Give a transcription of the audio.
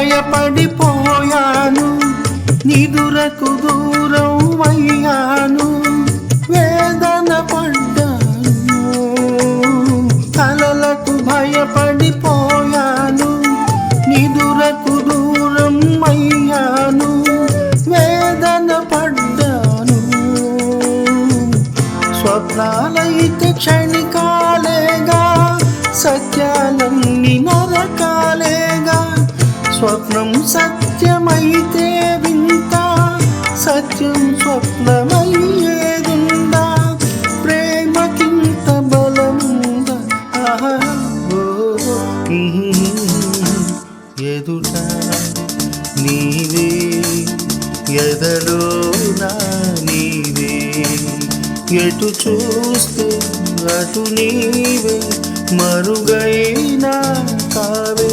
భయపడిపోయాను, నిదురకు దూరం అయ్యాను, వేదన పడ్డాను. కలలకు భయపడిపోయాను, నిదురకు దూరం అయ్యాను, వేదన పడ్డాను. స్వప్నాలైతే క్షణికాలేగా, సత్యాలన్నీ నరకాలేగా. స్వప్నం సత్యమైతే వింత, సత్యం స్వప్నమయ్యేదుందా? ప్రేమకింత బలముందా? ఎదుట నీవే, ఎదలో నా నీవే, ఎటు చూస్తే అటు నీవే, మరుగైనా కావే.